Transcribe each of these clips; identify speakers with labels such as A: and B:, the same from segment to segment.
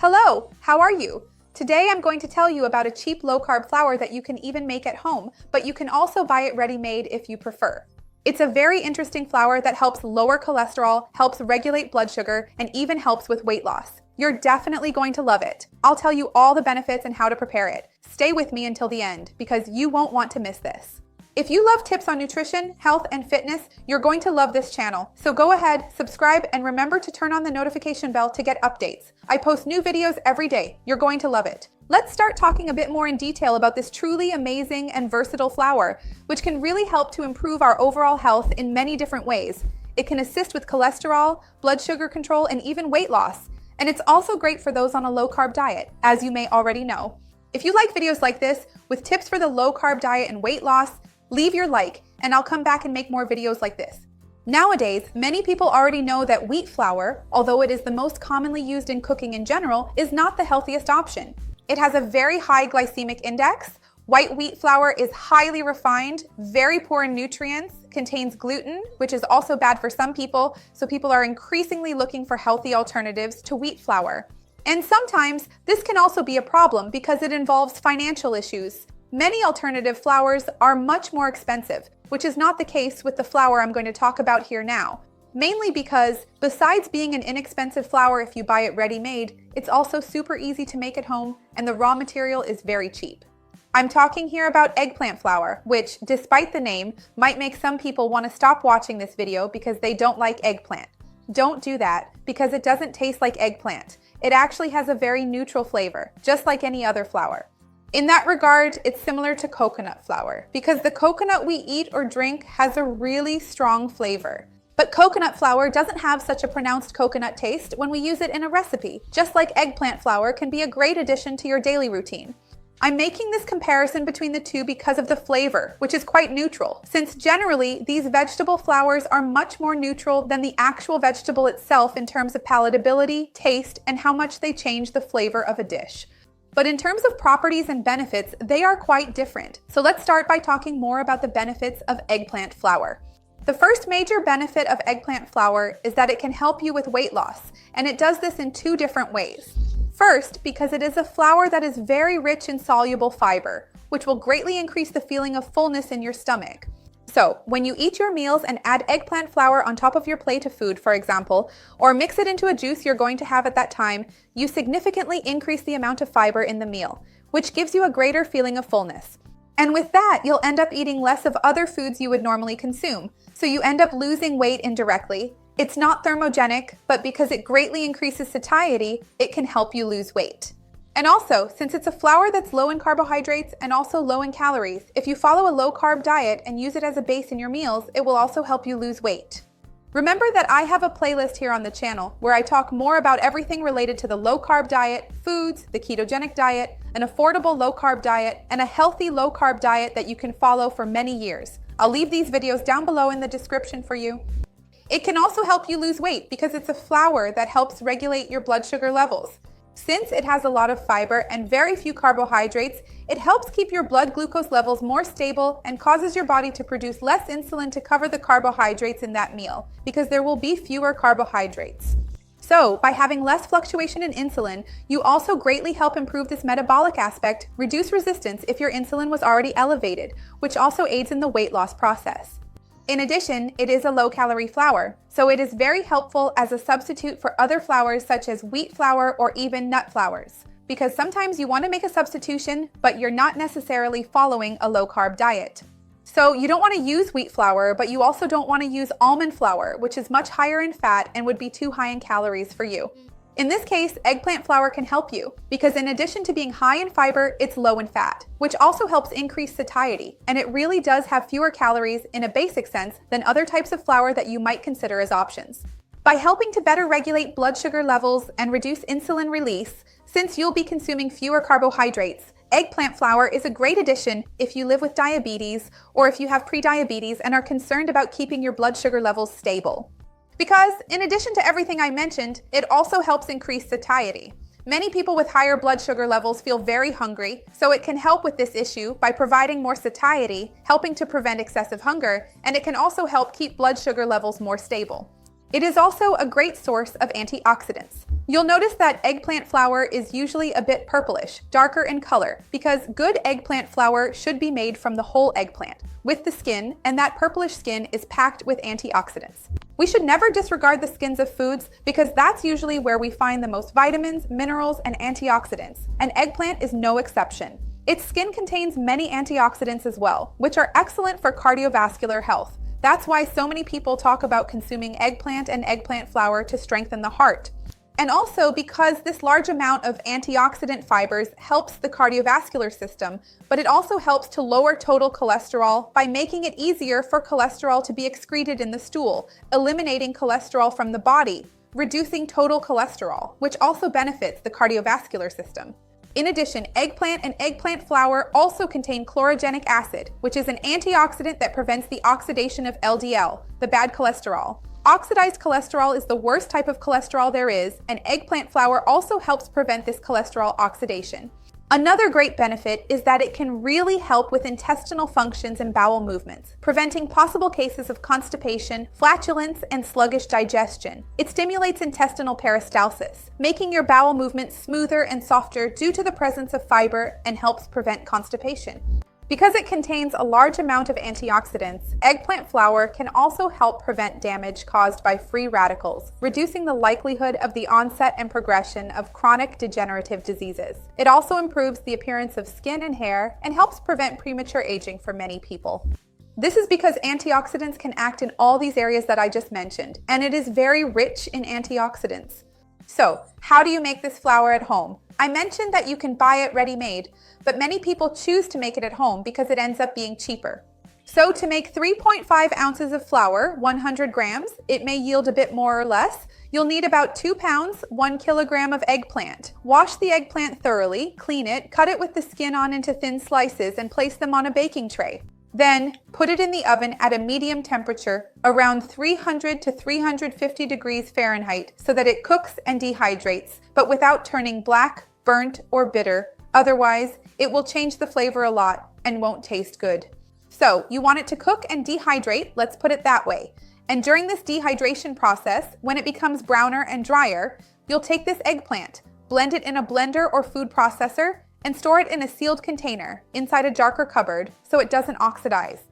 A: Hello, how are you? Today I'm going to tell you about a cheap low-carb flour that you can even make at home, but you can also buy it ready-made if you prefer. It's a very interesting flour that helps lower cholesterol, helps regulate blood sugar, and even helps with weight loss. You're definitely going to love it. I'll tell you all the benefits and how to prepare it. Stay with me until the end, because you won't want to miss this. If you love tips on nutrition, health, and fitness, you're going to love this channel. So go ahead, subscribe, and remember to turn on the notification bell to get updates. I post new videos every day. You're going to love it. Let's start talking a bit more in detail about this truly amazing and versatile flour, which can really help to improve our overall health in many different ways. It can assist with cholesterol, blood sugar control, and even weight loss. And it's also great for those on a low-carb diet, as you may already know. If you like videos like this, with tips for the low-carb diet and weight loss, leave your like, and I'll come back and make more videos like this. Nowadays, many people already know that wheat flour, although it is the most commonly used in cooking in general, is not the healthiest option. It has a very high glycemic index. White wheat flour is highly refined, very poor in nutrients, contains gluten, which is also bad for some people, so people are increasingly looking for healthy alternatives to wheat flour. And sometimes this can also be a problem because it involves financial issues. Many alternative flours are much more expensive, which is not the case with the flour I'm going to talk about here now. Mainly because, besides being an inexpensive flour if you buy it ready-made, it's also super easy to make at home and the raw material is very cheap. I'm talking here about eggplant flour, which, despite the name, might make some people want to stop watching this video because they don't like eggplant. Don't do that, because it doesn't taste like eggplant. It actually has a very neutral flavor, just like any other flour. In that regard, it's similar to coconut flour, because the coconut we eat or drink has a really strong flavor. But coconut flour doesn't have such a pronounced coconut taste when we use it in a recipe, just like eggplant flour can be a great addition to your daily routine. I'm making this comparison between the two because of the flavor, which is quite neutral, since generally these vegetable flours are much more neutral than the actual vegetable itself in terms of palatability, taste, and how much they change the flavor of a dish. But in terms of properties and benefits, they are quite different. So let's start by talking more about the benefits of eggplant flour. The first major benefit of eggplant flour is that it can help you with weight loss, and it does this in two different ways. First, because it is a flour that is very rich in soluble fiber, which will greatly increase the feeling of fullness in your stomach. So, when you eat your meals and add eggplant flour on top of your plate of food, for example, or mix it into a juice you're going to have at that time, you significantly increase the amount of fiber in the meal, which gives you a greater feeling of fullness. And with that, you'll end up eating less of other foods you would normally consume, so you end up losing weight indirectly. It's not thermogenic, but because it greatly increases satiety, it can help you lose weight. And also, since it's a flour that's low in carbohydrates and also low in calories, if you follow a low-carb diet and use it as a base in your meals, it will also help you lose weight. Remember that I have a playlist here on the channel where I talk more about everything related to the low-carb diet, foods, the ketogenic diet, an affordable low-carb diet, and a healthy low-carb diet that you can follow for many years. I'll leave these videos down below in the description for you. It can also help you lose weight because it's a flour that helps regulate your blood sugar levels. Since it has a lot of fiber and very few carbohydrates, it helps keep your blood glucose levels more stable and causes your body to produce less insulin to cover the carbohydrates in that meal, because there will be fewer carbohydrates. So, by having less fluctuation in insulin, you also greatly help improve this metabolic aspect, reduce resistance if your insulin was already elevated, which also aids in the weight loss process. In addition, it is a low-calorie flour, so it is very helpful as a substitute for other flours such as wheat flour or even nut flours, because sometimes you want to make a substitution, but you're not necessarily following a low-carb diet. So you don't want to use wheat flour, but you also don't want to use almond flour, which is much higher in fat and would be too high in calories for you. In this case, eggplant flour can help you, because in addition to being high in fiber, it's low in fat, which also helps increase satiety, and it really does have fewer calories in a basic sense than other types of flour that you might consider as options. By helping to better regulate blood sugar levels and reduce insulin release, since you'll be consuming fewer carbohydrates, eggplant flour is a great addition if you live with diabetes or if you have prediabetes and are concerned about keeping your blood sugar levels stable. Because, in addition to everything I mentioned, it also helps increase satiety. Many people with higher blood sugar levels feel very hungry, so it can help with this issue by providing more satiety, helping to prevent excessive hunger, and it can also help keep blood sugar levels more stable. It is also a great source of antioxidants. You'll notice that eggplant flour is usually a bit purplish, darker in color, because good eggplant flour should be made from the whole eggplant, with the skin, and that purplish skin is packed with antioxidants. We should never disregard the skins of foods because that's usually where we find the most vitamins, minerals, and antioxidants, and eggplant is no exception. Its skin contains many antioxidants as well, which are excellent for cardiovascular health. That's why so many people talk about consuming eggplant and eggplant flour to strengthen the heart. And also because this large amount of antioxidant fibers helps the cardiovascular system, but it also helps to lower total cholesterol by making it easier for cholesterol to be excreted in the stool, eliminating cholesterol from the body, reducing total cholesterol, which also benefits the cardiovascular system. In addition, eggplant and eggplant flour also contain chlorogenic acid, which is an antioxidant that prevents the oxidation of LDL, the bad cholesterol. Oxidized cholesterol is the worst type of cholesterol there is, and eggplant flour also helps prevent this cholesterol oxidation. Another great benefit is that it can really help with intestinal functions and bowel movements, preventing possible cases of constipation, flatulence, and sluggish digestion. It stimulates intestinal peristalsis, making your bowel movements smoother and softer due to the presence of fiber, and helps prevent constipation. Because it contains a large amount of antioxidants, eggplant flour can also help prevent damage caused by free radicals, reducing the likelihood of the onset and progression of chronic degenerative diseases. It also improves the appearance of skin and hair and helps prevent premature aging for many people. This is because antioxidants can act in all these areas that I just mentioned, and it is very rich in antioxidants. So, how do you make this flour at home? I mentioned that you can buy it ready-made, but many people choose to make it at home because it ends up being cheaper. So to make 3.5 ounces of flour, 100 grams, it may yield a bit more or less, you'll need about 2 pounds, 1 kilogram of eggplant. Wash the eggplant thoroughly, clean it, cut it with the skin on into thin slices, and place them on a baking tray. Then, put it in the oven at a medium temperature, around 300 to 350 degrees Fahrenheit, so that it cooks and dehydrates, but without turning black, burnt, or bitter. Otherwise, it will change the flavor a lot and won't taste good. So, you want it to cook and dehydrate, let's put it that way. And during this dehydration process, when it becomes browner and drier, you'll take this eggplant, blend it in a blender or food processor, and store it in a sealed container inside a jar or cupboard so it doesn't oxidize.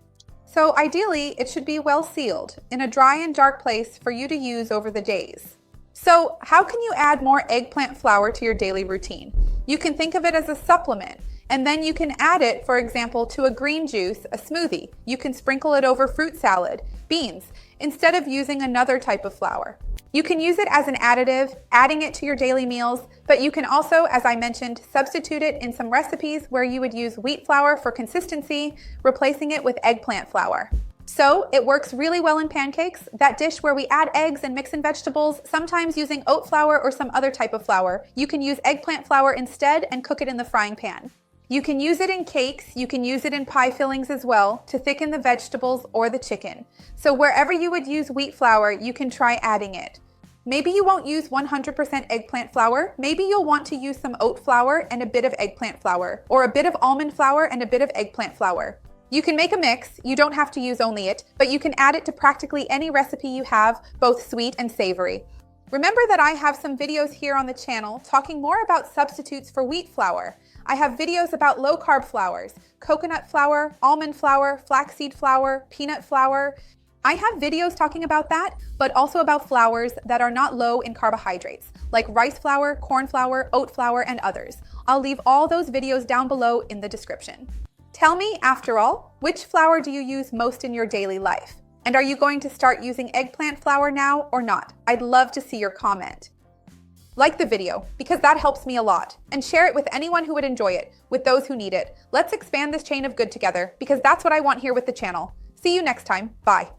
A: So ideally, it should be well sealed in a dry and dark place for you to use over the days. So how can you add more eggplant flour to your daily routine? You can think of it as a supplement, and then you can add it, for example, to a green juice, a smoothie. You can sprinkle it over fruit salad, beans, instead of using another type of flour. You can use it as an additive, adding it to your daily meals, but you can also, as I mentioned, substitute it in some recipes where you would use wheat flour for consistency, replacing it with eggplant flour. So it works really well in pancakes, that dish where we add eggs and mix in vegetables, sometimes using oat flour or some other type of flour. You can use eggplant flour instead and cook it in the frying pan. You can use it in cakes, you can use it in pie fillings as well to thicken the vegetables or the chicken. So wherever you would use wheat flour, you can try adding it. Maybe you won't use 100% eggplant flour. Maybe you'll want to use some oat flour and a bit of eggplant flour, or a bit of almond flour and a bit of eggplant flour. You can make a mix, you don't have to use only it, but you can add it to practically any recipe you have, both sweet and savory. Remember that I have some videos here on the channel talking more about substitutes for wheat flour. I have videos about low-carb flours, coconut flour, almond flour, flaxseed flour, peanut flour. I have videos talking about that, but also about flours that are not low in carbohydrates, like rice flour, corn flour, oat flour, and others. I'll leave all those videos down below in the description. Tell me, after all, which flour do you use most in your daily life? And are you going to start using eggplant flour now or not? I'd love to see your comment. Like the video, because that helps me a lot, and share it with anyone who would enjoy it, with those who need it. Let's expand this chain of good together, because that's what I want here with the channel. See you next time. Bye.